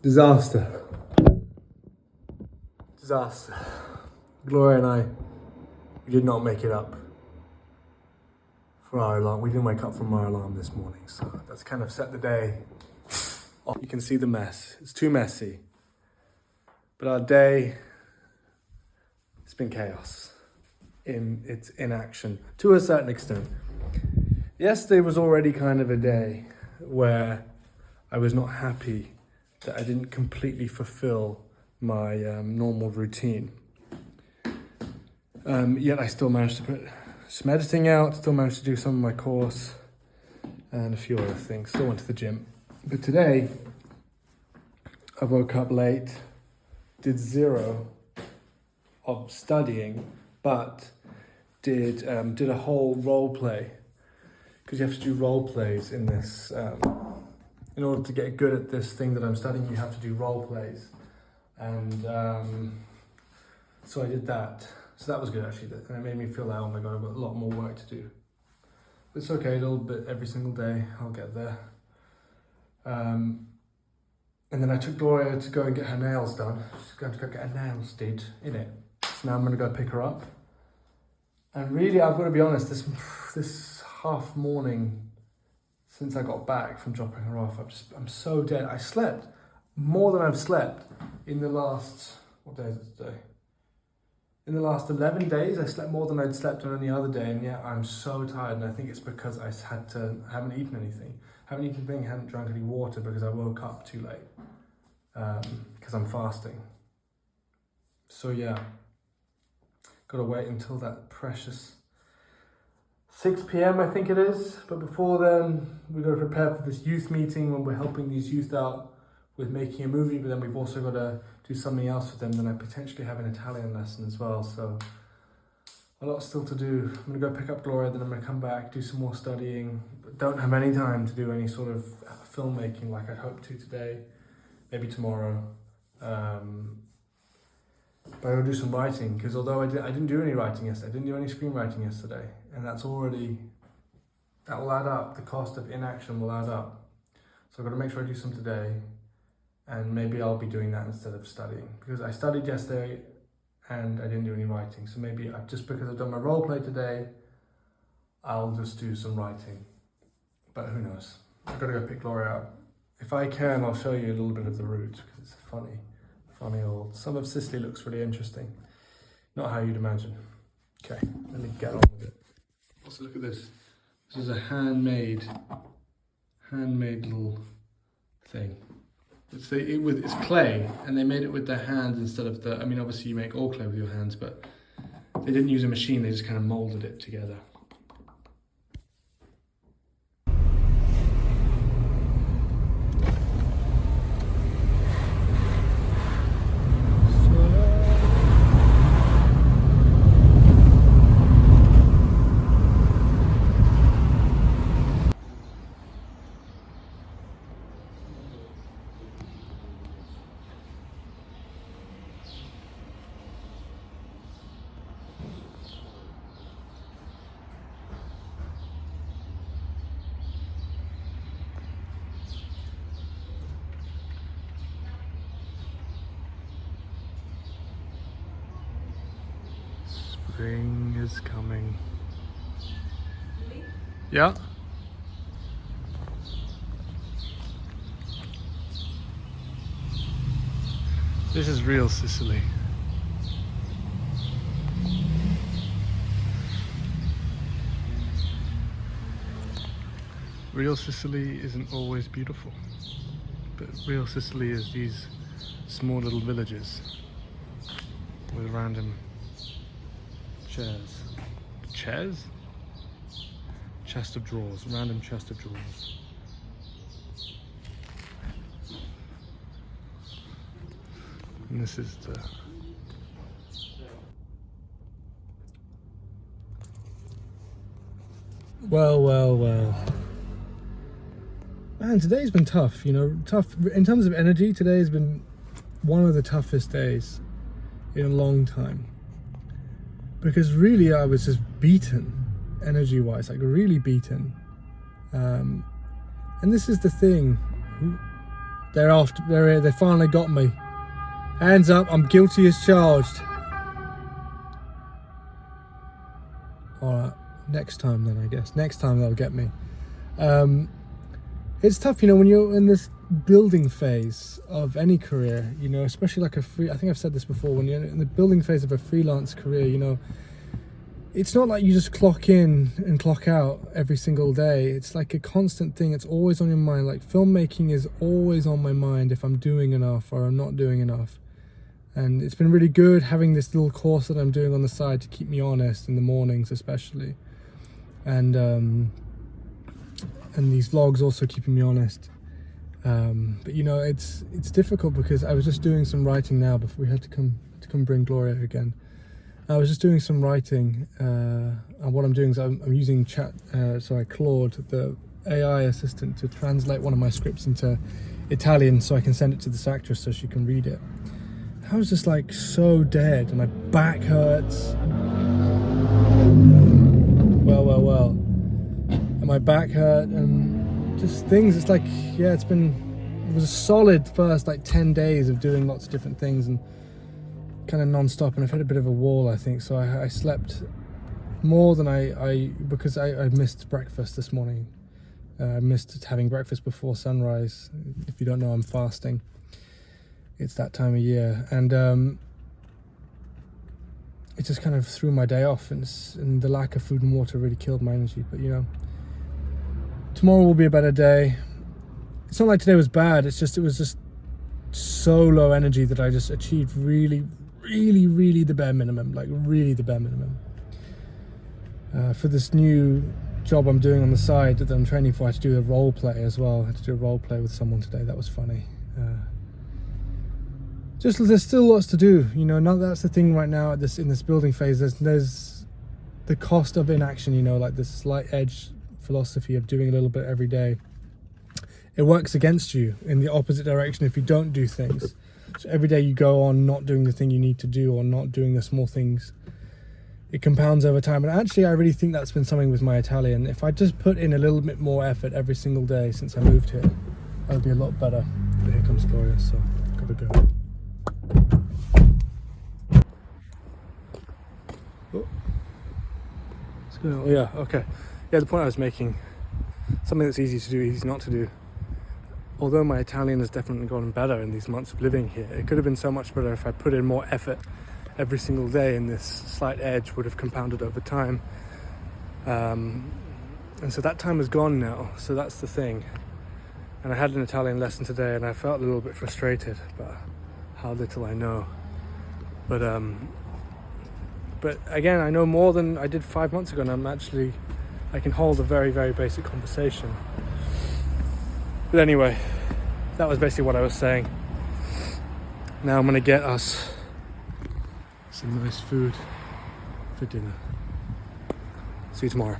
Disaster. Gloria and I, we did not make it up for our alarm. We didn't wake up from our alarm this morning, so that's kind of set the day. You can see the mess. It's too messy. But our day, it's been chaos in its inaction to a certain extent. Yesterday was already kind of a day where I was not happy that I didn't completely fulfill my normal routine. Yet I still managed to put some editing out, still managed to do some of my course and a few other things. Still went to the gym. But today, I woke up late, did zero of studying, but did a whole role play, because you have to do role plays in this. In order to get good at this thing that I'm studying, you have to do role plays, and so I did that. So that was good actually, and it made me feel like, oh my god, I've got a lot more work to do. But it's okay, a little bit every single day. I'll get there. And then I took Gloria to go and get her nails done. She's going to go get her nails did, innit? So now I'm going to go pick her up. And really, I've got to be honest, this half morning, since I got back from dropping her off, I'm so dead. I slept more than I've slept in the last, what day is it today? In the last 11 days, I slept more than I'd slept on any other day, and yet I'm so tired, and I think it's because I haven't eaten anything. Haven't drunk any water because I woke up too late, because I'm fasting. So yeah, gotta wait until that precious 6 p.m. I think it is, but before then, we've got to prepare for this youth meeting when we're helping these youth out with making a movie, but then we've also got to do something else with them. Then I potentially have an Italian lesson as well, so a lot still to do. I'm going to go pick up Gloria, then I'm going to come back, do some more studying. But don't have any time to do any sort of filmmaking like I'd hoped to today, maybe tomorrow. But I'll do some writing, because although I didn't do any writing yesterday, I didn't do any screenwriting yesterday, and that will add up. The cost of inaction will add up. So I've got to make sure I do some today, and maybe I'll be doing that instead of studying, because I studied yesterday and I didn't do any writing. So maybe just because I've done my role play today, I'll just do some writing. But who knows? I've got to go pick Gloria up. If I can, I'll show you a little bit of the route, because it's funny old. Some of Sicily looks really interesting. Not how you'd imagine. Okay, let me get on with it. Also look at this. This is a handmade little thing. It's clay, and they made it with their hands instead of I mean, obviously you make all clay with your hands, but they didn't use a machine, they just kind of molded it together. Spring is coming. Yeah. This is real Sicily. Real Sicily isn't always beautiful, but real Sicily is these small little villages with random chairs? Chest of drawers, random chest of drawers. And this is the well. Man, today's been tough, tough in terms of energy. Today has been one of the toughest days in a long time. Because really I was just beaten, energy-wise, like really beaten. And this is the thing, They finally got me. Hands up, I'm guilty as charged. Alright, next time then, I guess. Next time they'll get me. It's tough, when you're in this building phase of any career, especially like I think I've said this before, when you're in the building phase of a freelance career, it's not like you just clock in and clock out every single day. It's like a constant thing. It's always on your mind. Like filmmaking is always on my mind if I'm doing enough or I'm not doing enough. And it's been really good having this little course that I'm doing on the side to keep me honest in the mornings especially. And these vlogs also keeping me honest. But it's difficult because I was just doing some writing now before we had to come bring Gloria again. I was just doing some writing, and what I'm doing is I'm using Claude, the AI assistant, to translate one of my scripts into Italian so I can send it to this actress so she can read it. I was just like so dead, and my back hurts. Well. And my back hurt, and just things. It's like, yeah, it was a solid first like 10 days of doing lots of different things and kind of non-stop, and I've hit a bit of a wall, I think. So I slept more than because I missed breakfast this morning. I missed having breakfast before sunrise. If you don't know, I'm fasting. It's that time of year, and it just kind of threw my day off, and the lack of food and water really killed my energy. But tomorrow will be a better day. It's not like today was bad. It was just so low energy that I just achieved really, really, really the bare minimum. Like really the bare minimum. For this new job I'm doing on the side that I'm training for, I had to do a role play as well. I had to do a role play with someone today. That was funny. There's still lots to do. That's the thing right now in this building phase. There's the cost of inaction. Like this slight edge philosophy of doing a little bit every day. It works against you in the opposite direction if you don't do things. So every day you go on not doing the thing you need to do or not doing the small things, it compounds over time. And actually, I really think that's been something with my Italian. If I just put in a little bit more effort every single day since I moved here, that would be a lot better. But here comes Gloria, so gotta go. Oh, yeah, okay. Yeah, the point I was making, something that's easy to do, easy not to do. Although my Italian has definitely gotten better in these months of living here, it could have been so much better if I put in more effort every single day, and this slight edge would have compounded over time. And so that time is gone now, so that's the thing. And I had an Italian lesson today, and I felt a little bit frustrated about how little I know. But again, I know more than I did 5 months ago, and I can hold a very, very basic conversation. But anyway, that was basically what I was saying. Now I'm gonna get us some nice food for dinner. See you tomorrow.